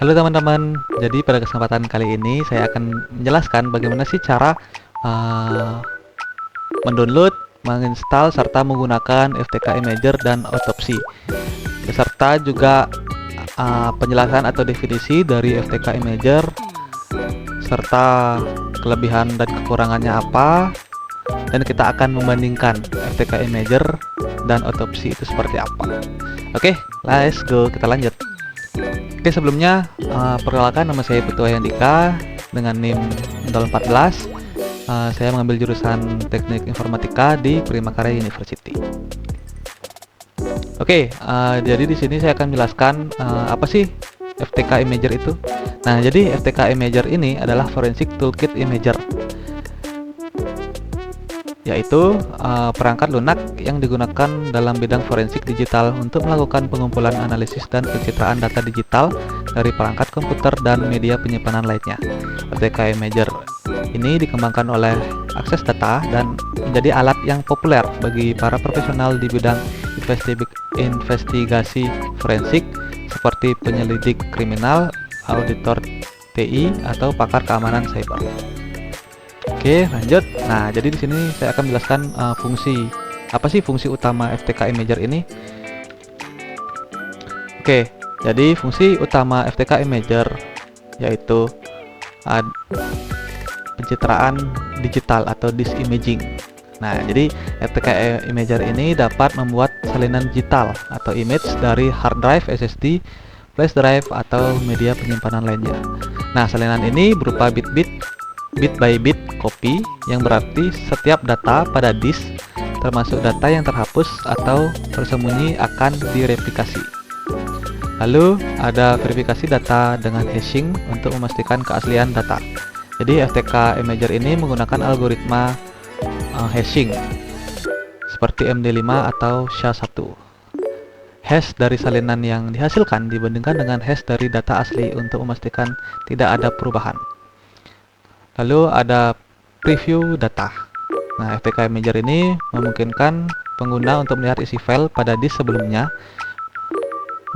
Halo teman-teman, jadi pada kesempatan kali ini saya akan menjelaskan bagaimana sih cara uh, mendownload, menginstal, serta menggunakan FTK Imager dan Autopsy, beserta juga penjelasan atau definisi dari FTK Imager, serta kelebihan dan kekurangannya apa, dan kita akan membandingkan FTK Imager dan Autopsy itu seperti apa. Oke, let's go, kita lanjut. Oke, sebelumnya perkenalkan, nama saya Putu Ayandika dengan NIM 14. Saya mengambil jurusan Teknik Informatika di Primakarya University. Oke, jadi di sini saya akan menjelaskan apa sih FTK Imager itu. Nah, jadi FTK Imager ini adalah Forensic Toolkit Imager, yaitu perangkat lunak yang digunakan dalam bidang forensik digital untuk melakukan pengumpulan, analisis, dan pencitraan data digital dari perangkat komputer dan media penyimpanan lainnya. FTK Imager ini dikembangkan oleh Access Data dan menjadi alat yang populer bagi para profesional di bidang investigasi forensik seperti penyelidik kriminal, auditor TI, atau pakar keamanan cyber. Oke, lanjut. Nah, jadi di sini saya akan menjelaskan fungsi. Apa sih fungsi utama FTK Imager ini? Oke, jadi fungsi utama FTK Imager yaitu pencitraan digital atau disk imaging. Nah, jadi FTK Imager ini dapat membuat salinan digital atau image dari hard drive, SSD, flash drive, atau media penyimpanan lainnya. Nah, salinan ini berupa bit by bit copy, yang berarti setiap data pada disk, termasuk data yang terhapus atau tersembunyi, akan direplikasi. Lalu ada verifikasi data dengan hashing untuk memastikan keaslian data. Jadi FTK Imager ini menggunakan algoritma hashing seperti MD5 atau SHA-1. Hash dari salinan yang dihasilkan dibandingkan dengan hash dari data asli untuk memastikan tidak ada perubahan. Lalu ada preview data. Nah, FTK Imager ini memungkinkan pengguna untuk melihat isi file pada disk sebelumnya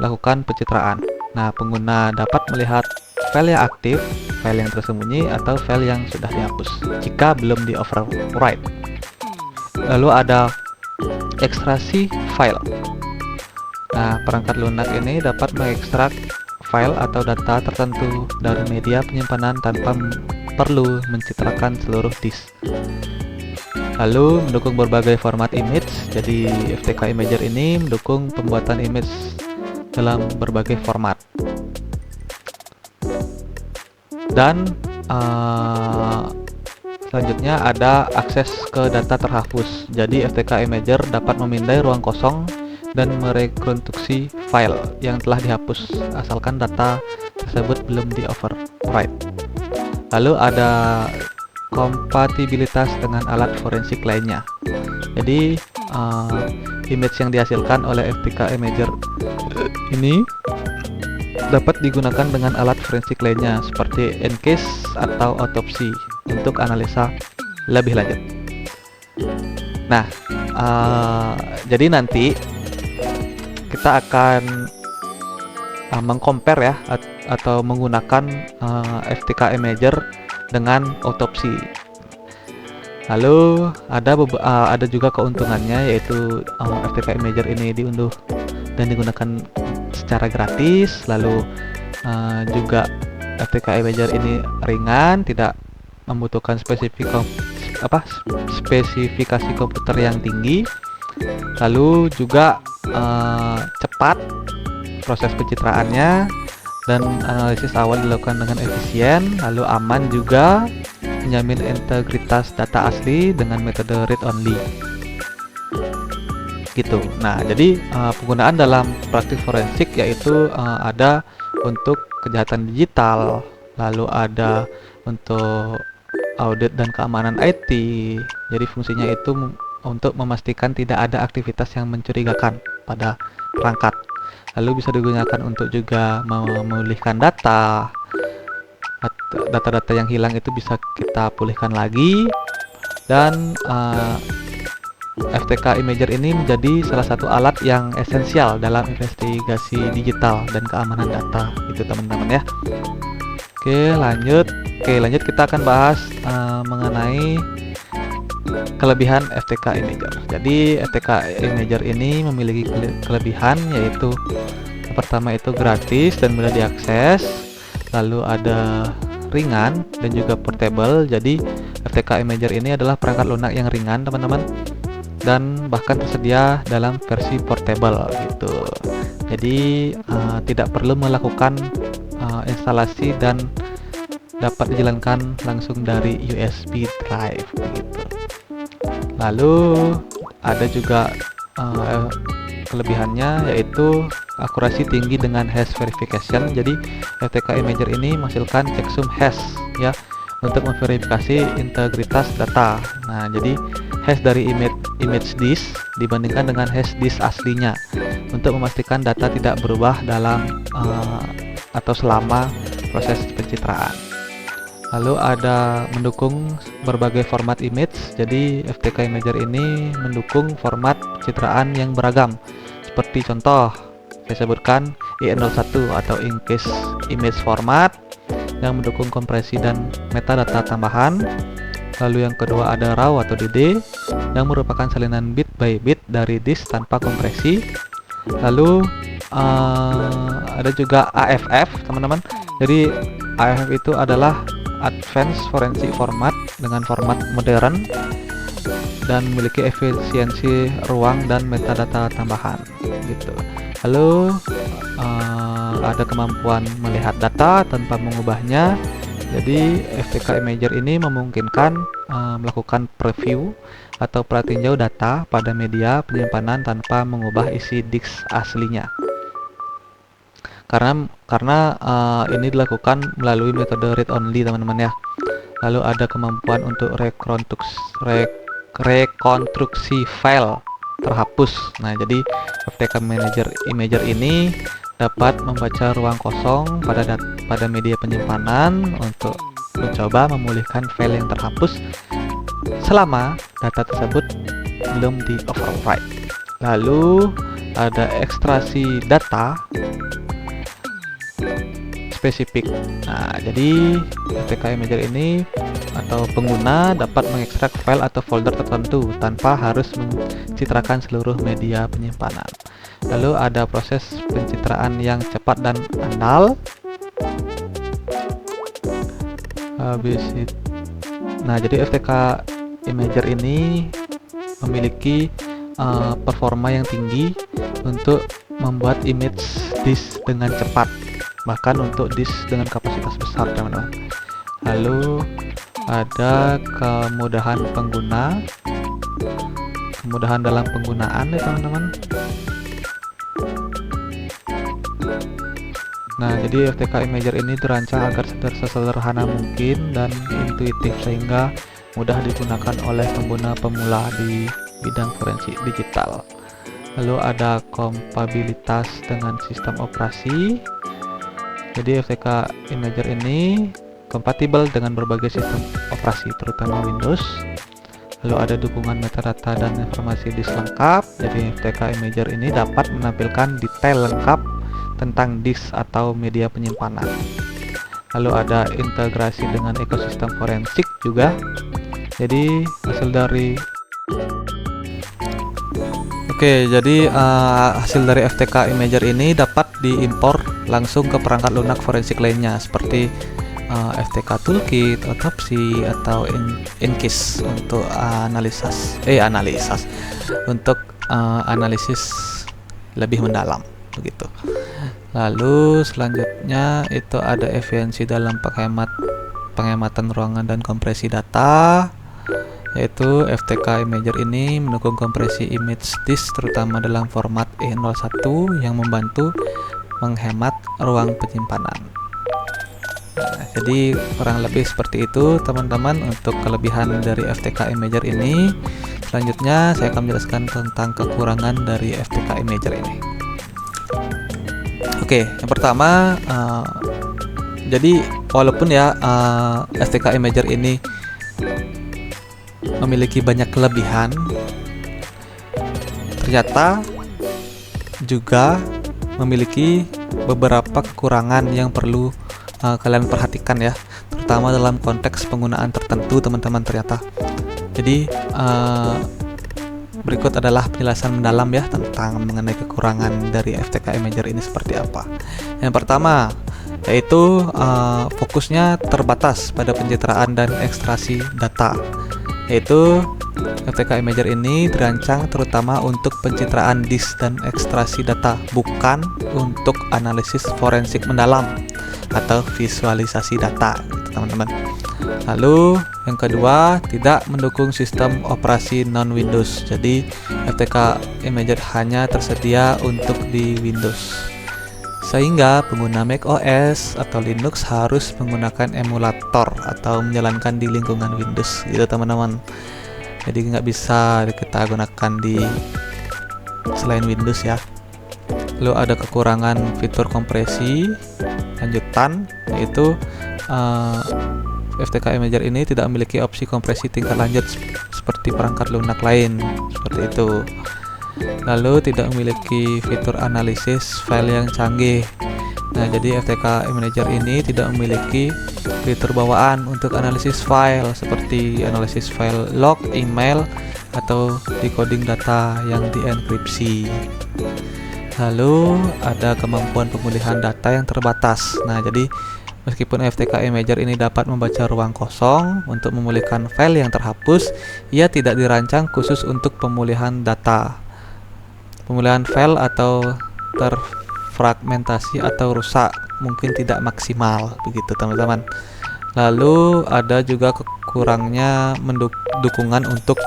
melakukan pencitraan. Nah, pengguna dapat melihat file yang aktif, file yang tersembunyi, atau file yang sudah dihapus jika belum di overwrite. Lalu ada ekstraksi file. Nah, perangkat lunak ini dapat mengekstrak file atau data tertentu dari media penyimpanan tanpa perlu mencitrakan seluruh disk. Lalu mendukung berbagai format image. Jadi FTK Imager ini mendukung pembuatan image dalam berbagai format. Dan selanjutnya ada akses ke data terhapus. Jadi FTK Imager dapat memindai ruang kosong dan merekonstruksi file yang telah dihapus asalkan data tersebut belum di overwrite. Lalu ada kompatibilitas dengan alat forensik lainnya. Jadi image yang dihasilkan oleh FTK Imager ini dapat digunakan dengan alat forensik lainnya seperti EnCase atau Autopsy untuk analisa lebih lanjut. Nah, jadi nanti kita akan mengcompare ya, atau menggunakan FTK Imager dengan Autopsy. Lalu ada juga keuntungannya, yaitu FTK Imager ini diunduh dan digunakan secara gratis. Lalu juga FTK Imager ini ringan, tidak membutuhkan spesifikasi komputer yang tinggi. Lalu juga cepat proses pencitraannya, dan analisis awal dilakukan dengan efisien. Lalu aman juga, menjamin integritas data asli dengan metode read only gitu. Nah, jadi penggunaan dalam praktik forensik yaitu ada untuk kejahatan digital, lalu ada untuk audit dan keamanan IT. Jadi fungsinya itu untuk memastikan tidak ada aktivitas yang mencurigakan pada perangkat. Lalu bisa digunakan untuk juga memulihkan data. Data-data yang hilang itu bisa kita pulihkan lagi. Dan FTK Imager ini menjadi salah satu alat yang esensial dalam investigasi digital dan keamanan data, gitu teman-teman ya. Oke, lanjut kita akan bahas mengenai kelebihan FTK Imager. Jadi FTK Imager ini memiliki kelebihan, yaitu yang pertama itu gratis dan mudah diakses, lalu ada ringan dan juga portable. Jadi FTK Imager ini adalah perangkat lunak yang ringan teman-teman, dan bahkan tersedia dalam versi portable gitu. Jadi tidak perlu melakukan instalasi dan dapat dijalankan langsung dari USB drive begitu. Lalu ada juga kelebihannya, yaitu akurasi tinggi dengan hash verification. Jadi FTK Imager ini menghasilkan checksum hash ya untuk memverifikasi integritas data. Nah, jadi hash dari image disk dibandingkan dengan hash disk aslinya untuk memastikan data tidak berubah dalam atau selama proses pencitraan. Lalu ada mendukung berbagai format image. Jadi FTK Imager ini mendukung format pencitraan yang beragam. Seperti contoh saya sebutkan IE01 atau Incase Image Format yang mendukung kompresi dan metadata tambahan. Lalu yang kedua ada RAW atau DD yang merupakan salinan bit by bit dari disk tanpa kompresi. Lalu ada juga AFF teman-teman. Jadi AFF itu adalah Advanced Forensic Format dengan format modern dan memiliki efisiensi ruang dan metadata tambahan gitu. Lalu ada kemampuan melihat data tanpa mengubahnya. Jadi FTK Imager ini memungkinkan melakukan preview atau pratinjau data pada media penyimpanan tanpa mengubah isi disk aslinya. Karena ini dilakukan melalui metode read only teman-teman ya. Lalu ada kemampuan untuk rekonstruksi file terhapus. Nah, jadi FTK Imager ini dapat membaca ruang kosong pada media penyimpanan untuk mencoba memulihkan file yang terhapus selama data tersebut belum di overwrite. Lalu ada ekstraksi data spesifik. Nah, jadi FTK Imager ini atau pengguna dapat mengekstrak file atau folder tertentu tanpa harus mencitrakan seluruh media penyimpanan. Lalu ada proses pencitraan yang cepat dan andal. Nah, jadi FTK Imager ini memiliki performa yang tinggi untuk membuat image disk dengan cepat, bahkan untuk disk dengan kapasitas besar teman-teman. Lalu ada kemudahan dalam penggunaan ya teman-teman. Nah, jadi FTK Imager ini dirancang agar sesederhana mungkin dan intuitif sehingga mudah digunakan oleh pengguna pemula di bidang forensik digital. Lalu ada kompatibilitas dengan sistem operasi. Jadi FTK Imager ini kompatibel dengan berbagai sistem operasi terutama Windows. Lalu ada dukungan metadata dan informasi disk lengkap. Jadi FTK Imager ini dapat menampilkan detail lengkap tentang disk atau media penyimpanan. Lalu ada integrasi dengan ekosistem forensik juga. Jadi hasil dari FTK Imager ini dapat diimpor langsung ke perangkat lunak forensik lainnya seperti FTK Toolkit, Autopsy atau Incase untuk analisis lebih mendalam begitu. Lalu selanjutnya itu ada efisiensi dalam penghematan ruangan dan kompresi data, yaitu FTK Imager ini mendukung kompresi image disk terutama dalam format IE01 yang membantu menghemat ruang penyimpanan. Nah, jadi kurang lebih seperti itu teman-teman untuk kelebihan dari FTK Imager ini. Selanjutnya saya akan menjelaskan tentang kekurangan dari FTK Imager ini. Oke, yang pertama, jadi walaupun ya FTK Imager ini memiliki banyak kelebihan, ternyata juga memiliki beberapa kekurangan yang perlu kalian perhatikan ya, terutama dalam konteks penggunaan tertentu teman-teman ternyata. Jadi berikut adalah penjelasan mendalam ya tentang mengenai kekurangan dari FTK Imager ini seperti apa. Yang pertama yaitu fokusnya terbatas pada pencitraan dan ekstraksi data. Yaitu FTK Imager ini dirancang terutama untuk pencitraan disk dan ekstraksi data, bukan untuk analisis forensik mendalam atau visualisasi data, gitu, teman-teman. Lalu yang kedua, tidak mendukung sistem operasi non-Windows. Jadi FTK Imager hanya tersedia untuk di Windows, sehingga pengguna Mac OS atau Linux harus menggunakan emulator atau menjalankan di lingkungan Windows, gitu teman-teman. Jadi nggak bisa kita gunakan di selain Windows ya. Lalu ada kekurangan fitur kompresi lanjutan, yaitu FTK Imager ini tidak memiliki opsi kompresi tingkat lanjut seperti perangkat lunak lain, seperti itu. Lalu tidak memiliki fitur analisis file yang canggih. Nah, jadi FTK Imager ini tidak memiliki fitur bawaan untuk analisis file seperti analisis file log, email, atau decoding data yang dienkripsi. Lalu ada kemampuan pemulihan data yang terbatas. Nah, jadi meskipun FTK Imager ini dapat membaca ruang kosong untuk memulihkan file yang terhapus, ia tidak dirancang khusus untuk pemulihan data. Pemulihan file atau terfragmentasi atau rusak mungkin tidak maksimal, begitu teman-teman. Lalu ada juga kurangnya dukungan untuk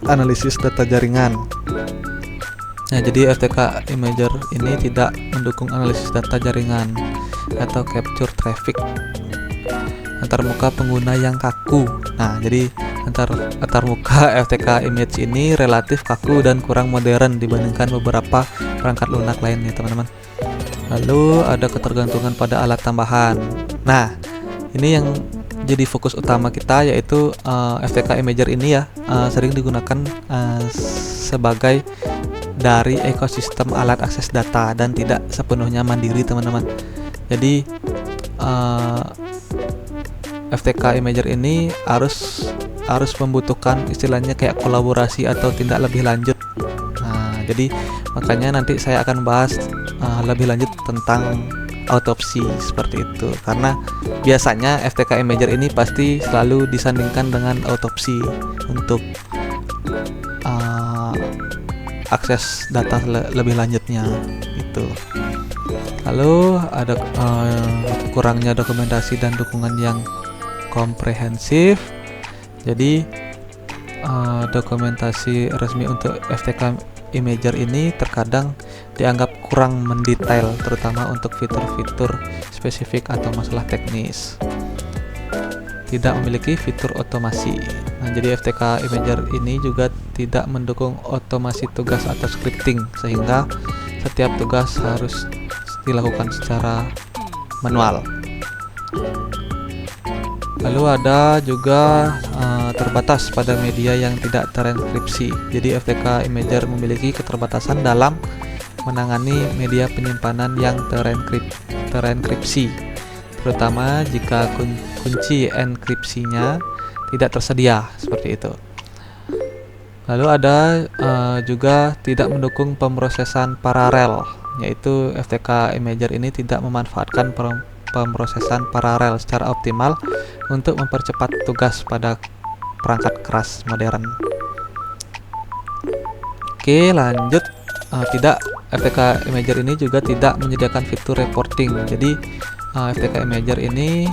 analisis data jaringan. Nah, jadi FTK Imager ini tidak mendukung analisis data jaringan atau capture traffic antarmuka pengguna yang kaku. Nah, jadi antarmuka FTK Image ini relatif kaku dan kurang modern dibandingkan beberapa perangkat lunak lainnya, teman-teman. Lalu ada ketergantungan pada alat tambahan. Nah, ini yang jadi fokus utama kita, yaitu FTK Imager ini ya sering digunakan sebagai dari ekosistem alat akses data dan tidak sepenuhnya mandiri, teman-teman. Jadi FTK Imager ini harus membutuhkan istilahnya kayak kolaborasi atau tindak lebih lanjut. Nah, jadi makanya nanti saya akan bahas lebih lanjut tentang autopsi seperti itu, karena biasanya FTK Imager ini pasti selalu disandingkan dengan autopsi untuk akses data lebih lanjutnya gitu. Lalu ada kurangnya dokumentasi dan dukungan yang komprehensif. Jadi dokumentasi resmi untuk FTK Imager ini terkadang dianggap kurang mendetail, terutama untuk fitur-fitur spesifik atau masalah teknis. Tidak memiliki fitur otomasi. Nah, jadi FTK Imager ini juga tidak mendukung otomasi tugas atau scripting, sehingga setiap tugas harus dilakukan secara manual. Lalu ada juga terbatas pada media yang tidak terenkripsi. Jadi FTK Imager memiliki keterbatasan dalam menangani media penyimpanan yang terenkripsi, terutama jika kunci enkripsinya tidak tersedia, seperti itu. Lalu ada juga tidak mendukung pemrosesan paralel, yaitu FTK Imager ini tidak memanfaatkan pemrosesan paralel secara optimal untuk mempercepat tugas pada perangkat keras modern. Oke, lanjut. FTK Imager ini juga tidak menyediakan fitur reporting. Jadi FTK Imager ini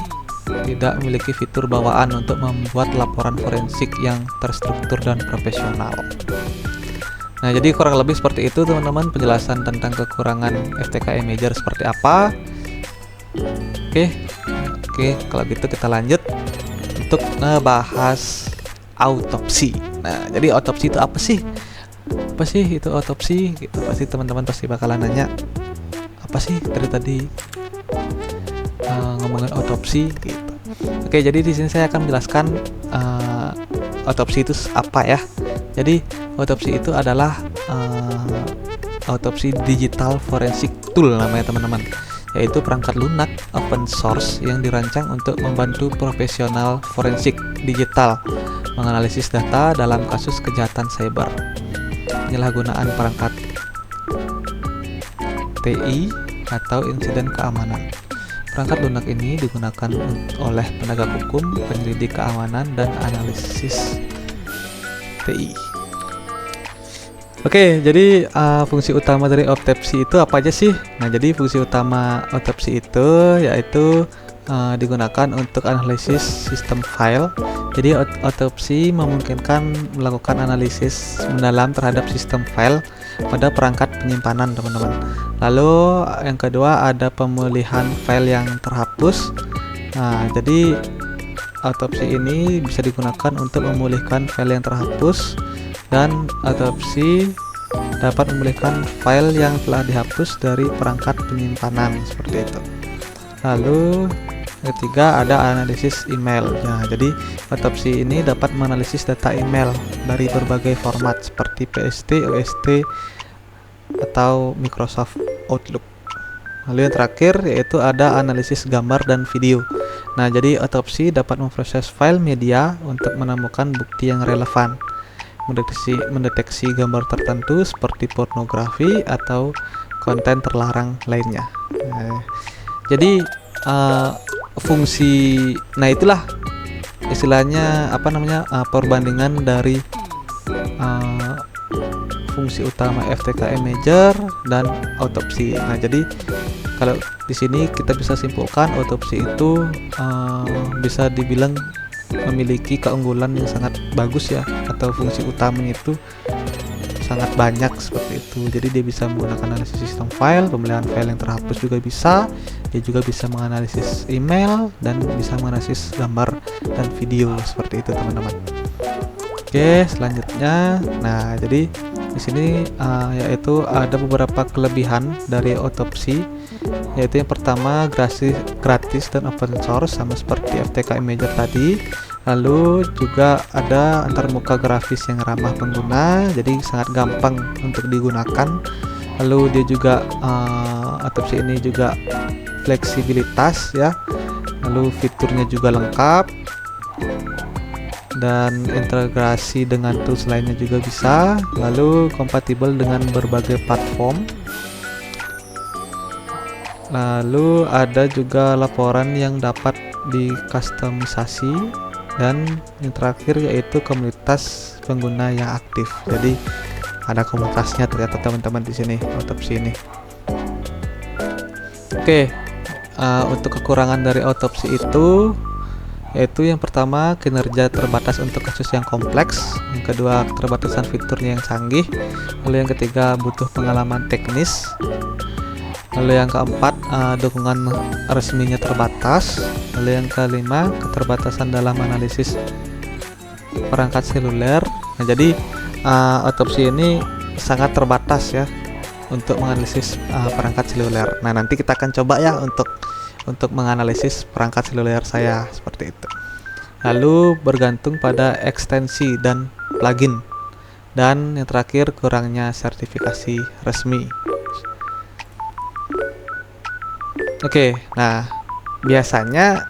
tidak memiliki fitur bawaan untuk membuat laporan forensik yang terstruktur dan profesional. Nah, jadi kurang lebih seperti itu, teman-teman, penjelasan tentang kekurangan FTK Imager seperti apa. Oke, kalau gitu kita lanjut untuk ngebahas autopsi. Nah, jadi autopsi itu apa sih? Apa sih itu autopsi? Gitu. Pasti teman-teman pasti bakalan nanya, apa sih dari tadi ngomongin autopsi gitu. Oke, jadi di sini saya akan menjelaskan autopsi itu apa ya. Jadi Autopsy itu adalah autopsy digital forensik tool namanya teman-teman, yaitu perangkat lunak open source yang dirancang untuk membantu profesional forensik digital menganalisis data dalam kasus kejahatan cyber. Penyalahgunaan perangkat TI atau insiden keamanan. Perangkat lunak ini digunakan oleh penegak hukum, penyelidik keamanan, dan analisis TI. Oke, jadi fungsi utama dari autopsi itu apa aja sih? Nah, jadi fungsi utama autopsi itu yaitu digunakan untuk analisis sistem file. Jadi autopsi memungkinkan melakukan analisis mendalam terhadap sistem file pada perangkat penyimpanan, teman-teman. Lalu yang kedua ada pemulihan file yang terhapus. Nah, jadi autopsi ini bisa digunakan untuk memulihkan file yang terhapus, dan autopsi dapat memulihkan file yang telah dihapus dari perangkat penyimpanan seperti itu. Lalu ketiga ada analisis email. Nah, jadi autopsi ini dapat menganalisis data email dari berbagai format seperti PST, OST, atau Microsoft Outlook. Lalu yang terakhir yaitu ada analisis gambar dan video. Nah, jadi autopsi dapat memproses file media untuk menemukan bukti yang relevan, mendeteksi gambar tertentu seperti pornografi atau konten terlarang lainnya. Nah, jadi fungsi, nah itulah istilahnya perbandingan dari fungsi utama FTK Imager dan autopsi. Nah, jadi kalau di sini kita bisa simpulkan autopsi itu bisa dibilang memiliki keunggulan yang sangat bagus ya, atau fungsi utamanya itu sangat banyak seperti itu. Jadi dia bisa menggunakan analisis sistem file, pemilihan file yang terhapus juga bisa. Dia juga bisa menganalisis email dan bisa menganalisis gambar dan video seperti itu, teman-teman. Oke, selanjutnya, nah jadi di sini yaitu ada beberapa kelebihan dari autopsi, yaitu yang pertama gratis dan open source sama seperti FTK Imager tadi. Lalu juga ada antarmuka grafis yang ramah pengguna, jadi sangat gampang untuk digunakan. Lalu dia juga autopsi ini juga fleksibilitas ya. Lalu fiturnya juga lengkap dan integrasi dengan tools lainnya juga bisa. Lalu kompatibel dengan berbagai platform. Lalu ada juga laporan yang dapat dikustomisasi, dan yang terakhir yaitu komunitas pengguna yang aktif. Jadi ada komunitasnya ternyata, teman-teman, di sini autopsi ini. Oke, untuk kekurangan dari autopsi itu yaitu yang pertama kinerja terbatas untuk kasus yang kompleks, yang kedua keterbatasan fiturnya yang canggih, lalu yang ketiga butuh pengalaman teknis, lalu yang keempat dukungan resminya terbatas, lalu yang kelima keterbatasan dalam analisis perangkat seluler. Nah, jadi autopsi ini sangat terbatas ya untuk menganalisis perangkat seluler. Nah, nanti kita akan coba ya untuk menganalisis perangkat seluler saya seperti itu. Lalu bergantung pada ekstensi dan plugin, dan yang terakhir kurangnya sertifikasi resmi. Oke, nah biasanya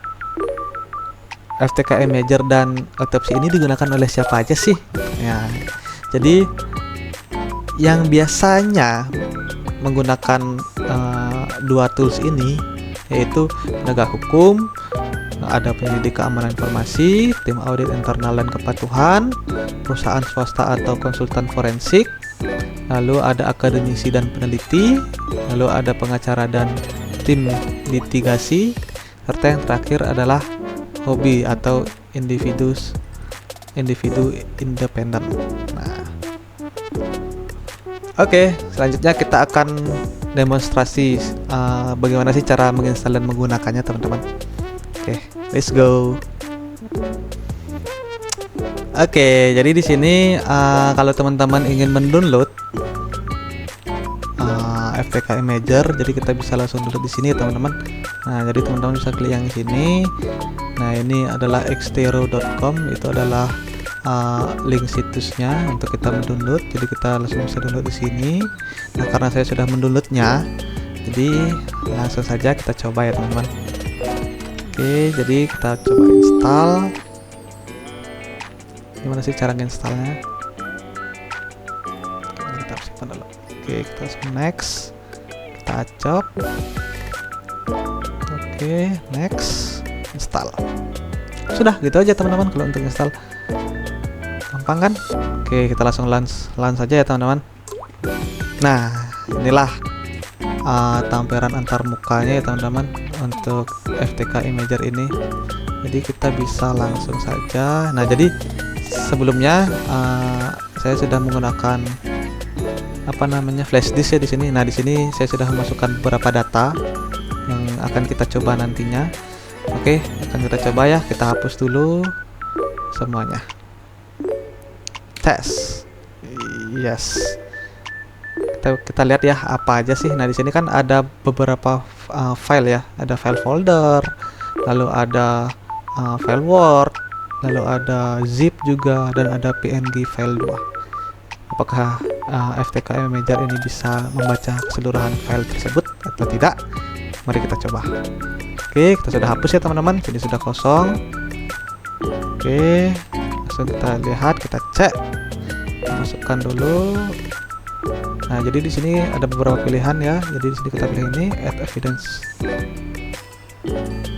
FTK Imager dan autopsi ini digunakan oleh siapa aja sih? Ya, jadi yang biasanya menggunakan dua tools ini yaitu penegak hukum, ada penyelidik keamanan informasi, tim audit internal dan kepatuhan, perusahaan swasta atau konsultan forensik, lalu ada akademisi dan peneliti, lalu ada pengacara dan tim litigasi, serta yang terakhir adalah hobi atau individu independen. Nah, oke, selanjutnya kita akan demonstrasi bagaimana sih cara menginstal dan menggunakannya, teman-teman. Oke, let's go. Oke, jadi di sini kalau teman-teman ingin mendownload FTK Imager, jadi kita bisa langsung download di sini, teman-teman. Nah, jadi teman-teman bisa klik yang di sini. Nah, ini adalah xtero.com, itu adalah link situsnya untuk kita mendownload. Jadi kita langsung bisa download di sini. Nah, karena saya sudah mendownloadnya, jadi langsung saja kita coba ya teman-teman. Oke, jadi kita coba install. Gimana sih cara installnya? Kita simpan dulu. Oke, kita langsung next. Kita acop. Oke, next, install. Sudah gitu aja teman-teman kalau untuk install. Gampang kan? Oke, kita langsung launch saja ya teman-teman. Nah, inilah tampilan antar mukanya ya teman-teman untuk FTK Imager ini. Jadi kita bisa langsung saja. Nah, jadi sebelumnya saya sudah menggunakan flash disk ya di sini. Nah, di sini saya sudah memasukkan beberapa data yang akan kita coba nantinya. Oke, akan kita coba ya. Kita hapus dulu semuanya. Tes. Yes. Kita lihat ya apa aja sih. Nah, di sini kan ada beberapa file ya. Ada file folder, lalu ada file Word, lalu ada zip juga, dan ada PNG file 2. Apakah FTK Imager ini bisa membaca keseluruhan file tersebut atau tidak? Mari kita coba. Oke, kita sudah hapus ya teman-teman. Jadi sudah kosong. Oke, langsung kita lihat, kita cek. Kita masukkan dulu. Nah, jadi di sini ada beberapa pilihan ya. Jadi di sini kita pilih ini, add evidence.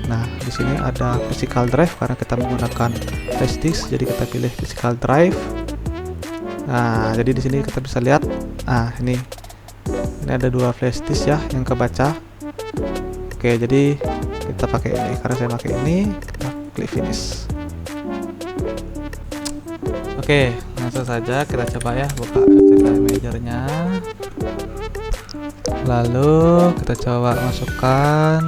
Nah, di sini ada physical drive karena kita menggunakan flash disk. Jadi kita pilih physical drive. Nah, jadi di sini kita bisa lihat. Nah, ini ada 2 flash disk ya yang kebaca. Oke, jadi kita pakai ini. Karena saya pakai ini, kita klik finish. Oke, langsung saja kita coba ya buka FTK Imager-nya. Lalu kita coba masukkan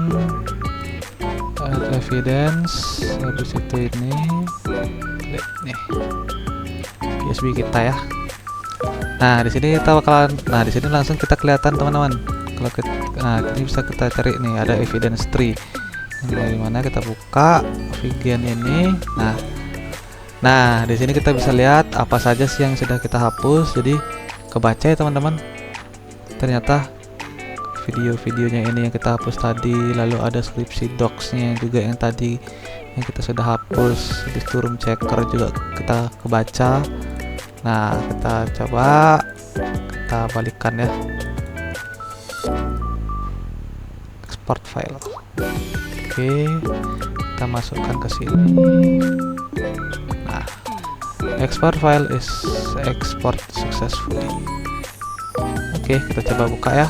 add evidence. Habis itu ini klik nih USB kita ya. Nah, di sini kita bakalan, di sini langsung kita kelihatan teman-teman. Kalau kita, ini bisa kita cari nih, ada evidence tree. Bagaimana kita buka Vigen ini. Nah, di sini kita bisa lihat apa saja sih yang sudah kita hapus. Jadi kebaca ya teman-teman. Ternyata video-videonya ini yang kita hapus tadi, lalu ada skripsi docs-nya juga yang tadi yang kita sudah hapus. Di room checker juga kita kebaca. Nah, kita coba kita balikan ya. Export file. Oke, kita masukkan ke sini. Nah, export file is export successfully. Oke, kita coba buka ya.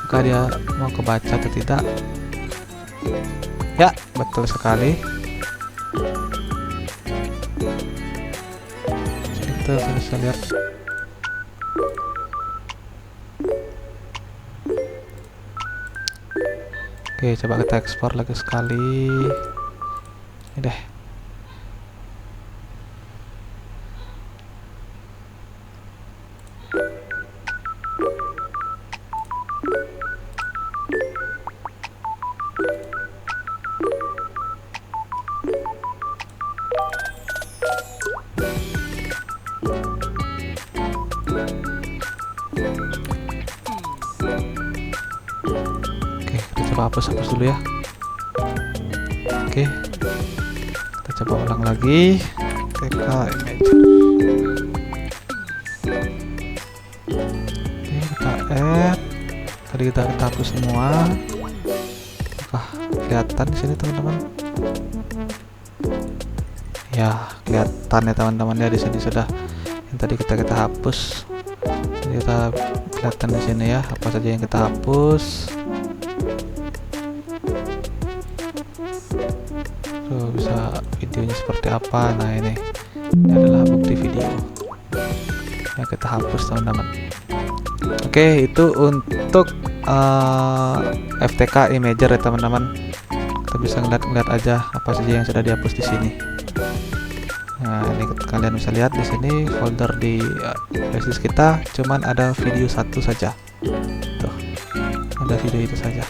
Buka dia mau kebaca atau tidak. Ya, betul sekali. Kita bisa lihat. Oke, coba kita ekspor lagi sekali. Ini deh. Hapus dulu ya. Oke, kita coba ulang lagi. FTK Imager. Oke, kita add. Tadi kita hapus semua. Apakah kelihatan di sini teman-teman? Ya, kelihatan ya teman-teman ya, di sini sudah yang tadi kita hapus. Jadi kita kelihatan di sini ya apa saja yang kita hapus. Bisa videonya seperti apa. Nah, ini adalah bukti video yang kita hapus teman-teman. Oke, itu untuk FTK Imager ya teman-teman. Kita bisa ngeliat aja apa saja yang sudah dihapus di sini. Nah, ini kalian bisa lihat di sini folder di flash disk kita cuman ada video satu saja. Tuh, ada video itu saja.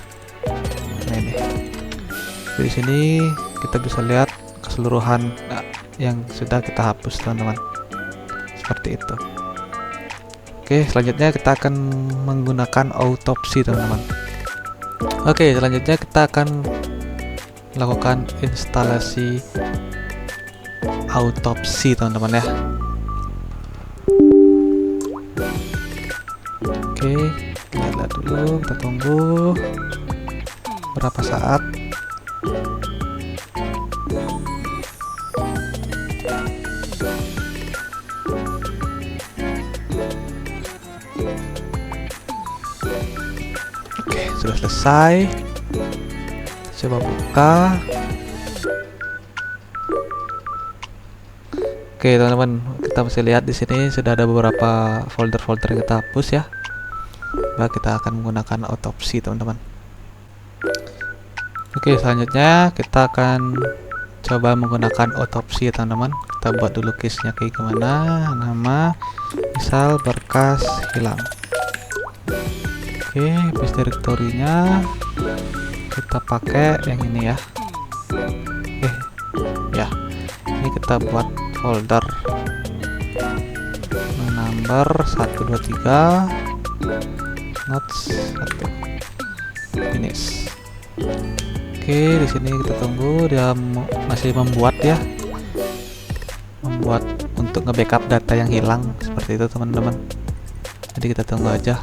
Nah, ini di sini kita bisa lihat keseluruhan yang sudah kita hapus teman-teman, seperti itu. Oke, selanjutnya kita akan menggunakan autopsi teman-teman. Oke, selanjutnya kita akan melakukan instalasi autopsi teman-teman ya. Oke, kita lihat dulu, kita tunggu berapa saat. Oke, sudah selesai. Coba buka. Oke teman-teman, kita masih lihat di sini sudah ada beberapa folder-folder yang kita hapus ya. Nah, kita akan menggunakan autopsi teman-teman. Oke, selanjutnya kita akan coba menggunakan autopsi teman-teman. Kita buat dulu case-nya kayak gimana. Nama, misal berkas hilang. Oke, base directory-nya kita pakai yang ini ya. Oke, ya. Ini kita buat folder number 123 notes 1 finish. Oke, di sini kita tunggu dia masih membuat ya, membuat untuk nge-backup data yang hilang seperti itu teman-teman. Jadi kita tunggu aja.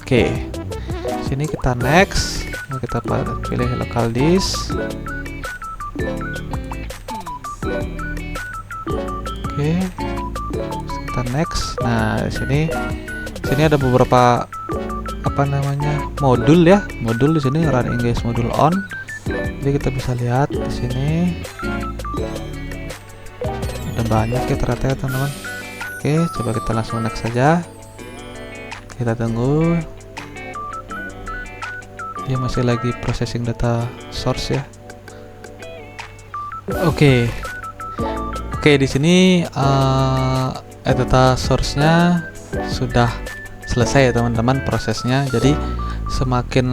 Oke, sini kita next. Kita pilih local disk. Oke, kita next. Nah, di sini ada beberapa modul ya. Modul di sini run engage modul on. Jadi kita bisa lihat di sini ada banyak ya ternyata ya teman-teman. Oke, coba kita langsung next saja. Kita tunggu. Dia masih lagi processing data source ya. Oke, di sini data source-nya sudah selesai ya teman-teman prosesnya. Jadi semakin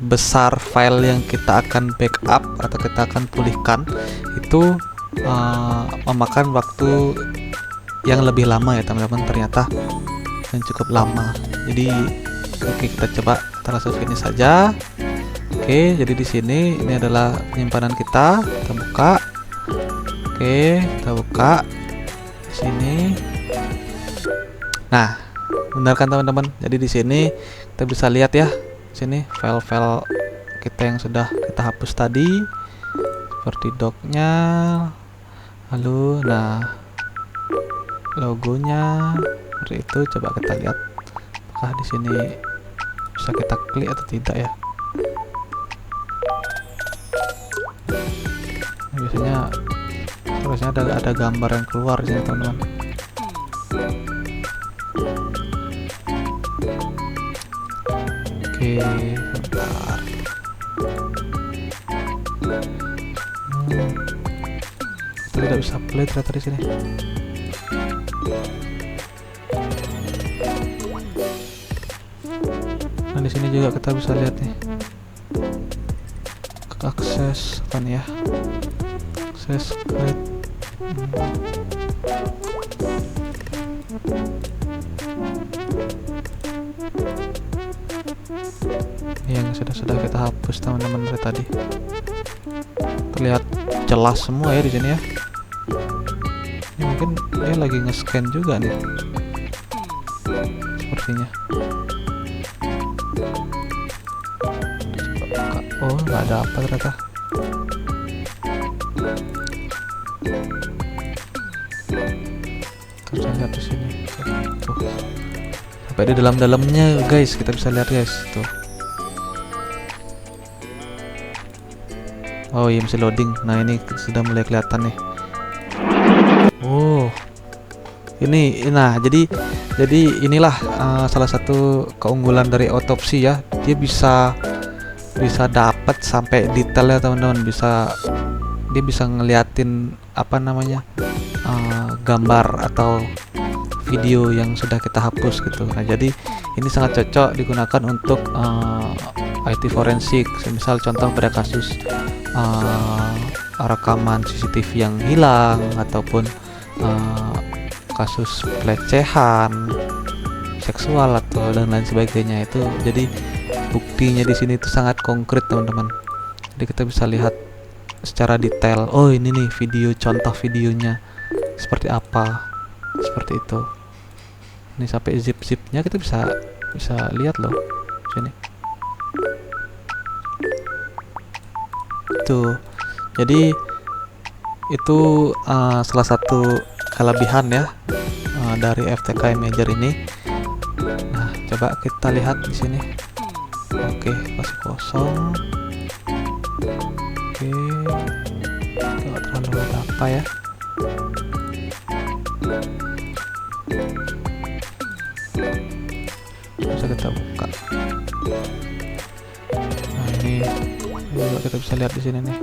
besar file yang kita akan backup atau kita akan pulihkan, itu memakan waktu yang lebih lama ya teman-teman, ternyata yang cukup lama. Jadi oke, kita coba langsung finish saja. Oke, jadi di sini ini adalah penyimpanan kita. Kita buka. Oke, kita buka di sini. Nah, benar kan teman-teman? Jadi di sini kita bisa lihat ya, di sini file-file kita yang sudah kita hapus tadi, seperti doc-nya, lalu logonya seperti itu. Coba kita lihat apakah di sini bisa kita klik atau tidak ya. Biasanya ada gambar yang keluar sini teman-teman. Oke, bentar. Kita tidak bisa play ternyata di sini. Nah, di sini juga kita bisa lihat nih. Akses apa nih ya? Akses create. Yang sudah kita hapus teman-teman dari tadi. Terlihat jelas semua ya di sini ya. Ini mungkin dia lagi nge-scan juga nih. Sepertinya. Oh, nggak ada apa ternyata. Kita lihat di sini. Tuh. Sampai di dalam-dalamnya guys, kita bisa lihat guys. Tuh. Oh iya, masih loading. Nah, ini sudah mulai kelihatan nih. Oh. Nah, jadi inilah salah satu keunggulan dari autopsi ya. Dia bisa dapat sampai detailnya teman-teman. Dia bisa ngeliatin gambar atau video yang sudah kita hapus gitu. Nah, jadi ini sangat cocok digunakan untuk IT forensik. Misal contoh pada kasus rekaman CCTV yang hilang ataupun kasus pelecehan seksual atau dan lain sebagainya. Itu jadi buktinya di sini itu sangat konkret, teman-teman. Jadi kita bisa lihat secara detail. Oh, ini nih video, contoh videonya seperti apa, seperti itu. Ini sampai zip-zipnya kita bisa lihat loh sini. Tuh. Jadi itu salah satu kelebihan ya dari FTK Imager ini. Nah, coba kita lihat di sini. Oke, masih kosong. Oke, nggak terlalu ada apa ya. Bisa kita buka. Nah, ini juga kita bisa lihat di sini nih.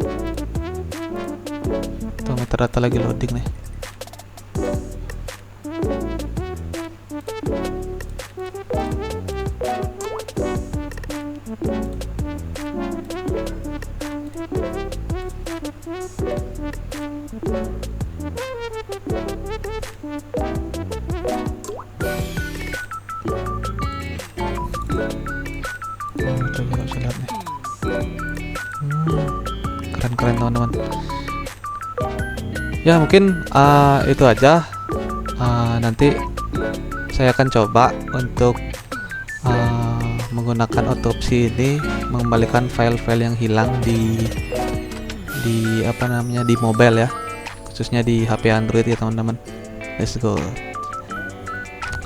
Tuh, metadata lagi loading nih. Itu juga bisa lihat nih. Keren-keren, teman-teman. Ya, mungkin itu aja. Nanti saya akan coba untuk menggunakan otopsi ini mengembalikan file-file yang hilang di apa namanya, di mobile ya, khususnya di HP Android ya, teman-teman. Let's go.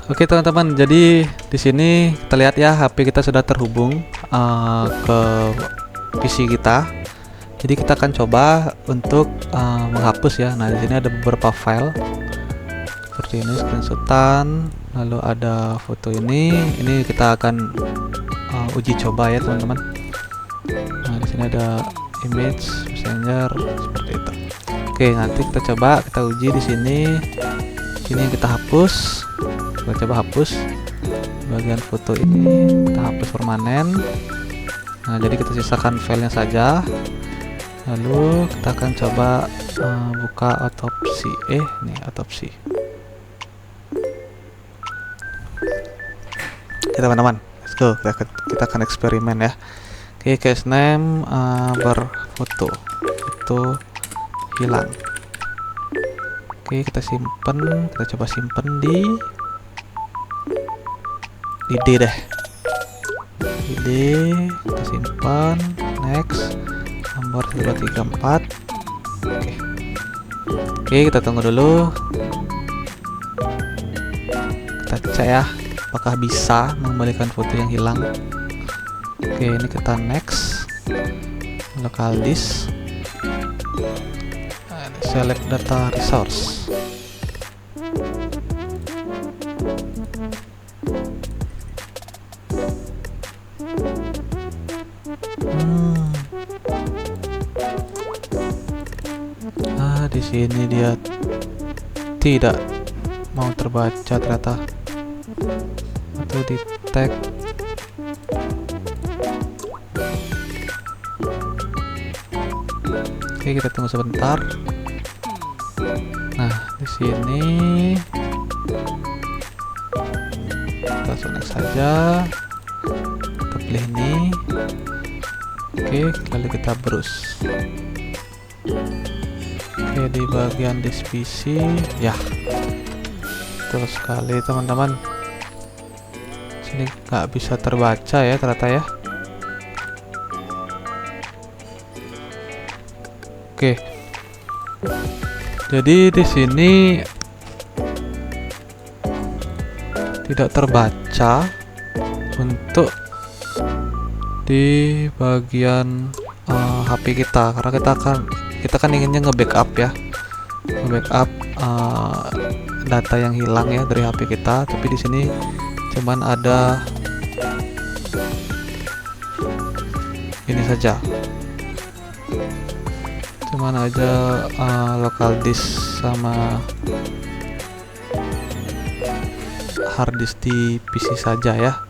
Oke, teman-teman, jadi di sini kita lihat ya, HP kita sudah terhubung ke PC kita. Jadi kita akan coba untuk menghapus ya. Nah, di sini ada beberapa file seperti ini, screenshotan, lalu ada foto ini kita akan uji coba ya, teman-teman. Nah, di sini ada image messenger seperti itu. Oke, nanti kita coba kita uji di sini. Ini yang kita hapus. Kita coba hapus bagian foto ini, kita hapus permanen. Nah, jadi kita sisakan filenya saja. Lalu kita akan coba buka otopsi. Nih otopsi. Oke, teman-teman, let's go. Kita akan eksperimen ya. Oke, case name berfoto, foto hilang. Oke, kita simpen. Kita coba simpen di ID deh. ID kita simpan. Next. Nomor 234. Oke, kita tunggu dulu. Kita cek ya, apakah bisa mengembalikan foto yang hilang. Oke, ini kita next. Local disk. Select data resource. Di sini dia tidak mau terbaca ternyata, atau di tag. Oke, kita tunggu sebentar. Nah, di sini kita langsung next saja. Kita pilih ini. Oke, lalu kita browse. Oke, di bagian disk PC ya, betul sekali, teman-teman. Sini nggak bisa terbaca ya ternyata ya. Oke, jadi di sini tidak terbaca untuk di bagian HP kita, karena kita kan inginnya nge-backup ya, nge-backup data yang hilang ya dari HP kita. Tapi di sini cuman ada ini saja, cuman aja local disk sama hard disk di PC saja ya.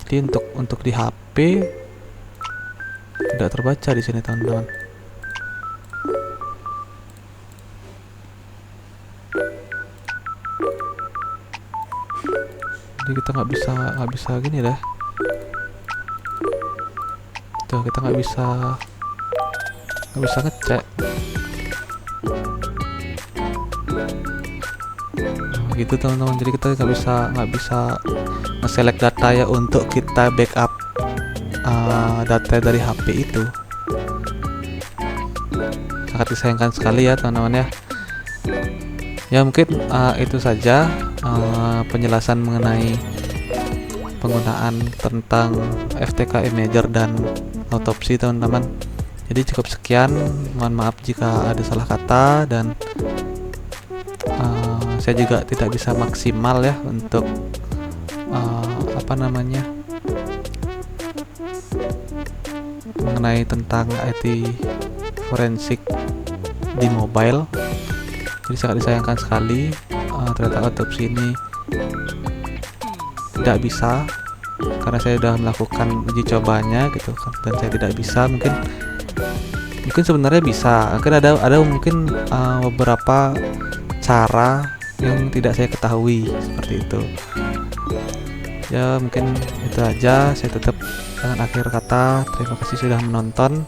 Jadi untuk di HP tidak terbaca di sini teman-teman. Jadi kita nggak bisa gini dah. Tuh kita nggak bisa ngecek. Nah, gitu teman-teman. Jadi kita nggak bisa nge-select data ya untuk kita backup data dari HP itu. Sangat disayangkan sekali ya teman-teman ya. Ya mungkin itu saja penjelasan mengenai penggunaan tentang FTK Imager dan autopsi teman-teman. Jadi cukup sekian, mohon maaf jika ada salah kata, dan saya juga tidak bisa maksimal ya untuk mengenai tentang IT forensik di mobile. Jadi sangat disayangkan sekali ternyata autopsi ini tidak bisa, karena saya sudah melakukan uji cobanya gitu kan, dan saya tidak bisa. Mungkin sebenarnya bisa, mungkin ada mungkin beberapa cara yang tidak saya ketahui seperti itu ya. Mungkin itu aja, saya tutup dengan akhir kata. Terima kasih sudah menonton.